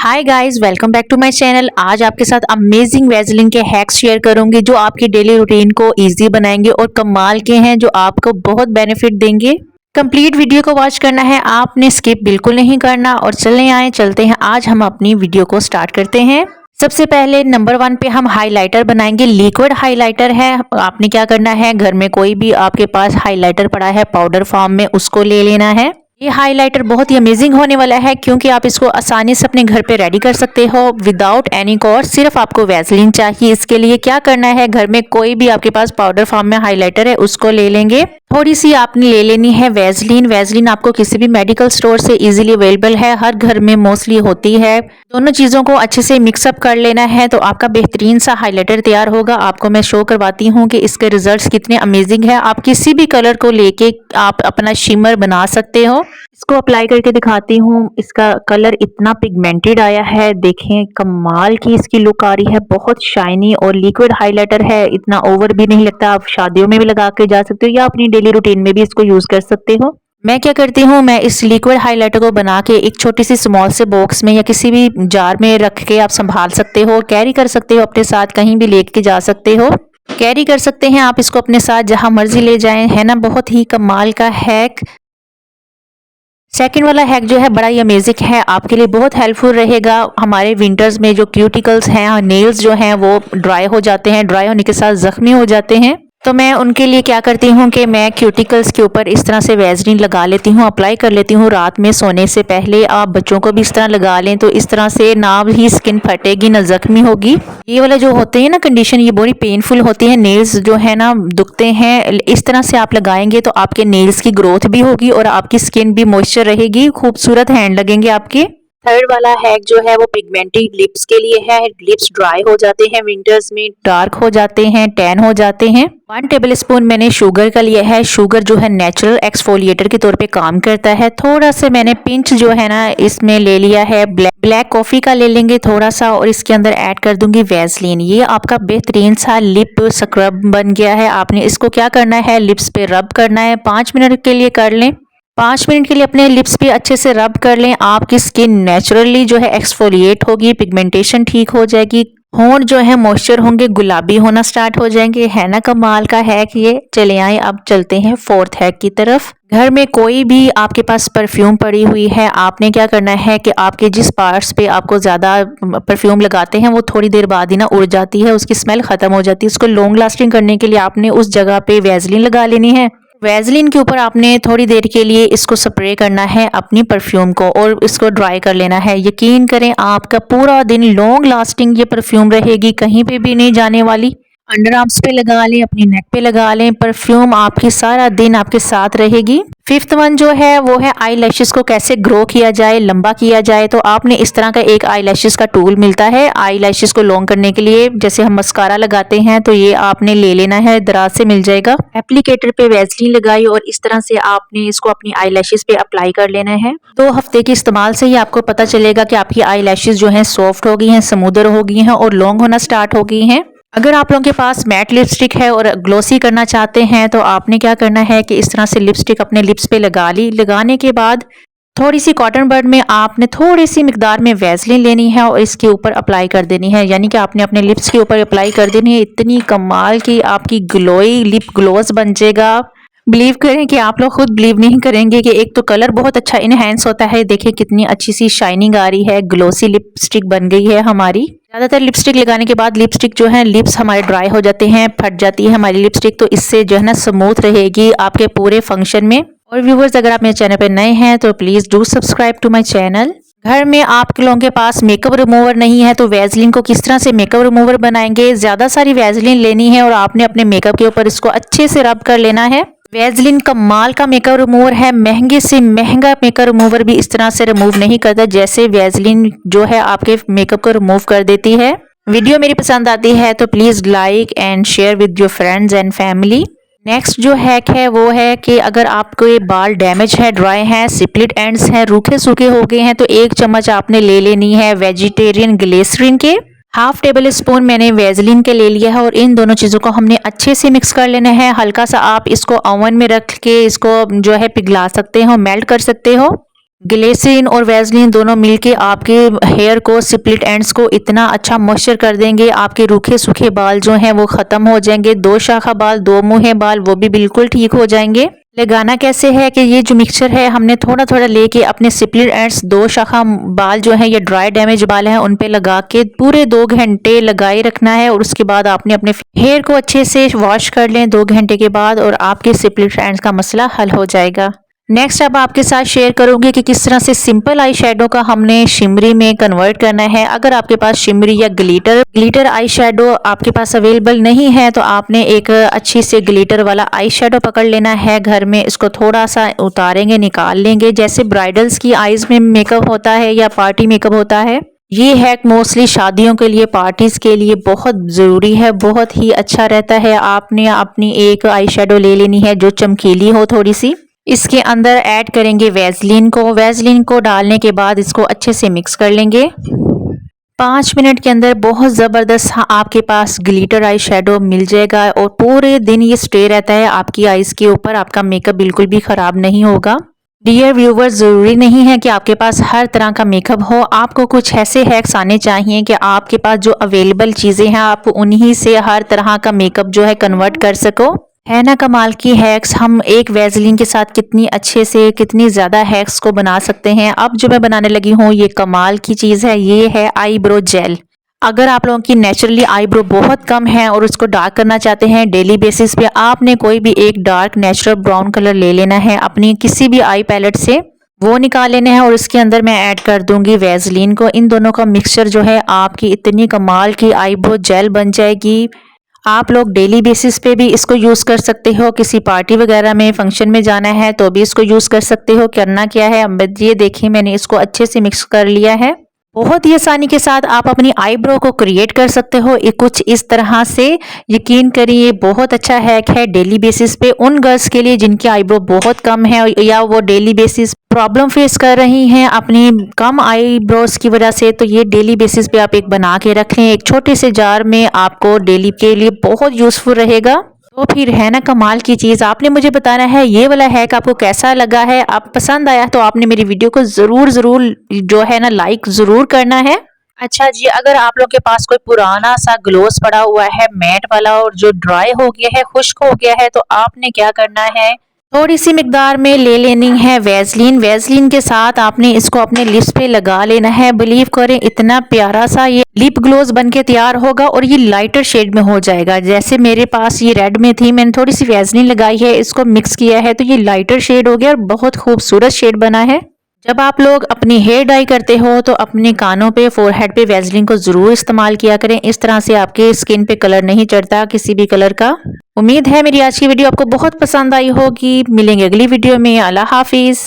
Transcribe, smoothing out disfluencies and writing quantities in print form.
Hi guys, welcome back to my channel. आज आपके साथ अमेजिंग वैसलीन के हैक्स शेयर करूंगी जो आपकी डेली रूटीन को इजी बनाएंगे और कमाल के हैं जो आपको बहुत बेनिफिट देंगे। कंप्लीट वीडियो को वॉच करना है, आपने स्किप बिल्कुल नहीं करना। और चलते हैं आज हम अपनी वीडियो को स्टार्ट करते हैं। सबसे पहले नंबर 1 पे हम हाइलाइटर बनाएंगे। लिक्विड हाइलाइटर है। आपने क्या करना है, घर में कोई भी आपके पास हाइलाइटर पड़ा है पाउडर फॉर्म में, उसको ले लेना है। ये हाइलाइटर बहुत ही अमेजिंग होने वाला है क्योंकि आप इसको आसानी से अपने घर पे रेडी कर सकते हो विदाउट एनी कॉस्ट। सिर्फ आपको वैसलीन चाहिए। इसके लिए क्या करना है, घर में कोई भी आपके पास पाउडर फॉर्म में हाइलाइटर है उसको ले लेंगे। थोड़ी सी आपने ले लेनी है वैसलीन। वैसलीन आपको किसी भी मेडिकल स्टोर से इजीली अवेलेबल है, हर घर में मोस्टली होती है। दोनों चीजों को अच्छे से मिक्सअप कर लेना है तो आपका बेहतरीन सा हाइलाइटर तैयार होगा। आपको मैं शो करवाती हूँ कि इसके रिजल्ट्स कितने अमेजिंग है। आप किसी भी कलर को लेके आप अपना शिमर बना सकते हो। इसको अप्लाई करके दिखाती हूँ। इसका कलर इतना पिगमेंटेड आया है, देखें कमाल की इसकी लुक आ रही है। बहुत शाइनी और लिक्विड हाइलाइटर है, इतना ओवर भी नहीं लगता। आप शादियों में भी लगा के जा सकते हो या अपनी डेली रूटीन में भी इसको यूज कर सकते हो। मैं क्या करती हूँ, मैं इस लिक्विड हाइलाइटर को बना के एक छोटी सी स्मॉल से बॉक्स में या किसी भी जार में रख के आप संभाल सकते हो, कैरी कर सकते हो, अपने साथ कहीं भी लेके जा सकते हो। कैरी कर सकते हैं आप इसको अपने साथ जहां मर्जी ले जाएं, है ना। बहुत ही कमाल का हैक। सेकंड वाला हैक जो है बड़ा ही अमेजिंग है, आपके लिए बहुत हेल्पफुल रहेगा। हमारे विंटर्स में जो क्यूटिकल्स हैं, नेल्स जो हैं वो ड्राई हो जाते हैं, ड्राई होने के साथ जख्मी हो जाते हैं। तो मैं उनके लिए क्या करती हूँ कि मैं क्यूटिकल्स के ऊपर इस तरह से वैसलीन लगा लेती हूँ, अप्लाई कर लेती हूँ रात में सोने से पहले। आप बच्चों को भी इस तरह लगा लें तो इस तरह से ना ही स्किन फटेगी ना जख्मी होगी। ये वाला जो होते हैं ना कंडीशन, ये बड़ी पेनफुल होती है, नेल्स जो है ना दुखते हैं। इस तरह से आप लगाएंगे तो आपके नेल्स की ग्रोथ भी होगी और आपकी स्किन भी मॉइस्चर रहेगी, खूबसूरत हैंड लगेंगे आपके। थर्ड वाला हैक जो है वो पिगमेंटेड लिप्स के लिए है। लिप्स ड्राई हो जाते हैं विंटर्स में, डार्क हो जाते हैं, टैन हो जाते हैं। 1 टेबल स्पून मैंने शुगर का लिया है। शुगर जो है नेचुरल एक्सफोलिएटर के तौर पे काम करता है। थोड़ा सा मैंने पिंच जो है ना इसमें ले लिया है ब्लैक कॉफी का ले लेंगे थोड़ा सा, और इसके अंदर ऐड कर दूंगी वैसलीन। ये आपका बेहतरीन सा लिप स्क्रब बन गया है। आपने इसको क्या करना है, लिप्स पे रब करना है। 5 मिनट के लिए कर लें। 5 मिनट के लिए अपने लिप्स पे अच्छे से रब कर लें। आपकी स्किन नेचुरली जो है एक्सफोलिएट होगी, पिगमेंटेशन ठीक हो जाएगी, होंठ जो है मॉइस्चर होंगे, गुलाबी होना स्टार्ट हो जाएंगे, है ना कमाल का हैक ये। चले आए अब चलते हैं फोर्थ हैक की तरफ। घर में कोई भी आपके पास परफ्यूम पड़ी हुई है, आपने क्या करना है कि आपके जिस पार्ट्स पे आपको ज्यादा परफ्यूम लगाते हैं वो थोड़ी देर बाद ही ना उड़ जाती है, उसकी स्मेल खत्म हो जाती है। उसको लॉन्ग लास्टिंग करने के लिए आपने उस जगह पे वैसलीन लगा लेनी है। वैसलीन के ऊपर आपने थोड़ी देर के लिए इसको स्प्रे करना है अपनी परफ्यूम को और इसको ड्राई कर लेना है। यकीन करें आपका पूरा दिन लॉन्ग लास्टिंग ये परफ्यूम रहेगी, कहीं पे भी नहीं जाने वाली। अंडर आर्म्स पे लगा लें, अपनी नेक पे लगा लें, परफ्यूम आपकी सारा दिन आपके साथ रहेगी। फिफ्थ वन जो है वो है आई लैशेस को कैसे ग्रो किया जाए, लंबा किया जाए। तो आपने इस तरह का एक आई लैशेस का टूल मिलता है आई लैशेस को लॉन्ग करने के लिए। जैसे हम मस्कारा लगाते हैं तो ये आपने ले लेना है, दराज से मिल जाएगा। एप्लीकेटर पे वैसलीन लगाई और इस तरह से आपने इसको अपनी आई लैशेस पे अप्लाई कर लेना है। 2 हफ्ते के इस्तेमाल से ही आपको पता चलेगा कि आपकी आई लैशेस जो है सॉफ्ट हो गई हैं, स्मूदर हो गई हैं और लॉन्ग होना स्टार्ट हो गई हैं। अगर आप लोगों के पास मैट लिपस्टिक है और ग्लोसी करना चाहते हैं तो आपने क्या करना है कि इस तरह से लिपस्टिक अपने लिप्स पे लगा ली। लगाने के बाद थोड़ी सी कॉटन बड में आपने थोड़ी सी मिकदार में वैसलीन लेनी है और इसके ऊपर अप्लाई कर देनी है, यानी कि आपने अपने लिप्स के ऊपर अप्लाई कर देनी है। इतनी कमाल की आपकी ग्लोई लिप ग्लोस बन जाएगा। बिलीव करें कि आप लोग खुद बिलीव नहीं करेंगे कि एक तो कलर बहुत अच्छा इनहेंस होता है, देखिए कितनी अच्छी सी शाइनिंग आ रही है, ग्लोसी लिपस्टिक बन गई है हमारी। ज्यादातर लिपस्टिक लगाने के बाद लिपस्टिक जो है लिप्स हमारे ड्राई हो जाते हैं, फट जाती है हमारी लिपस्टिक, तो इससे जो है ना स्मूथ रहेगी आपके पूरे फंक्शन में। और व्यूवर्स, अगर आप मेरे चैनल पर नए हैं तो please do subscribe to my channel. घर में आप लोगों के पास मेकअप रिमूवर नहीं है तो वैसलीन को किस तरह से मेकअप रिमूवर बनाएंगे। ज्यादा सारी वैसलीन लेनी है और आपने अपने मेकअप के ऊपर इसको अच्छे से रब कर लेना है। वैसलीन कमाल का मेकअप रिमूवर है, महंगे से महंगा मेकअप रिमूवर भी इस तरह से रिमूव नहीं करता जैसे वैसलीन जो है आपके मेकअप को रिमूव कर देती है। वीडियो मेरी पसंद आती है तो please like and share with your friends and family. Next जो हैक है वो है कि अगर आपको ये बाल डैमेज है, ड्राई है, स्प्लिट एंड्स हैं, रूखे सूखे हो गए हैं तो 1 चम्मच आपने ले लेनी है वेजिटेरियन ग्लिसरीन के। 1/2 टेबल स्पून मैंने वैसलीन के ले लिया है और इन दोनों चीज़ों को हमने अच्छे से मिक्स कर लेना है। हल्का सा आप इसको ओवन में रख के इसको जो है पिघला सकते हो, मेल्ट कर सकते हो। ग्लिसरीन और वैसलीन दोनों मिलके आपके हेयर को स्प्लिट एंड्स को इतना अच्छा मॉइस्चर कर देंगे, आपके रूखे सूखे बाल जो हैं वो ख़त्म हो जाएंगे। दो शाखा बाल, दो मुँहे बाल, वो भी बिल्कुल ठीक हो जाएंगे। लगाना कैसे है कि ये जो मिक्सचर है हमने थोड़ा थोड़ा लेके अपने स्प्लिट एंड्स, दो शाखा बाल जो हैं या ड्राई डैमेज बाल हैं उन पे लगा के पूरे 2 घंटे लगाए रखना है। और उसके बाद आपने अपने हेयर को अच्छे से वॉश कर लें 2 घंटे के बाद, और आपके स्प्लिट एंड्स का मसला हल हो जाएगा। नेक्स्ट अब आपके साथ शेयर करूंगी कि किस तरह से सिंपल आई शेडो का हमने शिमरी में कन्वर्ट करना है। अगर आपके पास शिमरी या ग्लिटर आई शेडो आपके पास अवेलेबल नहीं है तो आपने एक अच्छी से ग्लिटर वाला आई शेडो पकड़ लेना है घर में। इसको थोड़ा सा उतारेंगे, निकाल लेंगे। जैसे ब्राइडल्स की आईज में मेकअप होता है या पार्टी मेकअप होता है, ये हैक मोस्टली शादियों के लिए, पार्टीज के लिए बहुत ज़रूरी है, बहुत ही अच्छा रहता है। आपने अपनी एक आई शेडो ले लेनी है जो चमकीली हो थोड़ी सी। इसके अंदर ऐड करेंगे वैसलीन को। वैसलीन को डालने के बाद इसको अच्छे से मिक्स कर लेंगे। 5 मिनट के अंदर बहुत ज़बरदस्त आपके पास ग्लिटर आई शेडो मिल जाएगा और पूरे दिन ये स्टे रहता है आपकी आईज के ऊपर। आपका मेकअप बिल्कुल भी ख़राब नहीं होगा। डियर व्यूवर्स, ज़रूरी नहीं है कि आपके पास हर तरह का मेकअप हो। आपको कुछ ऐसे हैक्स आने चाहिए कि आपके पास जो अवेलेबल चीज़ें हैं आप उन्हीं से हर तरह का मेकअप जो है कन्वर्ट कर सको। है ना कमाल की हैक्स। हम एक वैसलीन के साथ कितनी अच्छे से कितनी ज़्यादा हैक्स को बना सकते हैं। अब जो मैं बनाने लगी हूँ ये कमाल की चीज़ है, ये है आईब्रो जेल। अगर आप लोगों की नेचुरली आईब्रो बहुत कम है और उसको डार्क करना चाहते हैं डेली बेसिस पे, आपने कोई भी एक डार्क नेचुरल ब्राउन कलर ले लेना है अपनी किसी भी आई पैलेट से, वो निकाल लेना है और इसके अंदर मैं ऐड कर दूंगी वैसलीन को। इन दोनों का मिक्सचर जो है आपकी इतनी कमाल की आईब्रो जेल बन जाएगी। आप लोग डेली बेसिस पे भी इसको यूज़ कर सकते हो। किसी पार्टी वगैरह में फंक्शन में जाना है तो भी इसको यूज़ कर सकते हो। करना क्या है, अब ये देखिए मैंने इसको अच्छे से मिक्स कर लिया है। बहुत ही आसानी के साथ आप अपनी आईब्रो को क्रिएट कर सकते हो कुछ इस तरह से। यकीन करिए ये बहुत अच्छा हैक है डेली बेसिस पे उन गर्ल्स के लिए जिनकी आईब्रो बहुत कम है या वो डेली बेसिस प्रॉब्लम फेस कर रही हैं अपनी कम आईब्रोज की वजह से। तो ये डेली बेसिस पे आप एक बना के रख लें एक छोटे से जार में, आपको डेली के लिए बहुत यूजफुल रहेगा। तो फिर है ना कमाल की चीज़। आपने मुझे बताना है ये वाला हैक आपको कैसा लगा है। आप पसंद आया तो आपने मेरी वीडियो को ज़रूर जो है ना लाइक ज़रूर करना है। अच्छा जी, अगर आप लोग के पास कोई पुराना सा ग्लोस पड़ा हुआ है मैट वाला और जो ड्राई हो गया है, खुश्क हो गया है, तो आपने क्या करना है, थोड़ी सी मिकदार में ले लेनी है वैसलीन। वैसलीन के साथ आपने इसको अपने लिप्स पे लगा लेना है। बिलीव करें इतना प्यारा सा ये लिप ग्लोस बन के तैयार होगा और ये लाइटर शेड में हो जाएगा। जैसे मेरे पास ये रेड में थी, मैंने थोड़ी सी वैसलीन लगाई है, इसको मिक्स किया है तो ये लाइटर शेड हो गया और बहुत खूबसूरत शेड बना है। जब आप लोग अपनी हेयर डाई करते हो तो अपने कानों पे, फोरहेड पे वैसलीन को ज़रूर इस्तेमाल किया करें। इस तरह से आपके स्किन पे कलर नहीं चढ़ता किसी भी कलर का। उम्मीद है मेरी आज की वीडियो आपको बहुत पसंद आई होगी। मिलेंगे अगली वीडियो में। अल्लाह हाफिज़।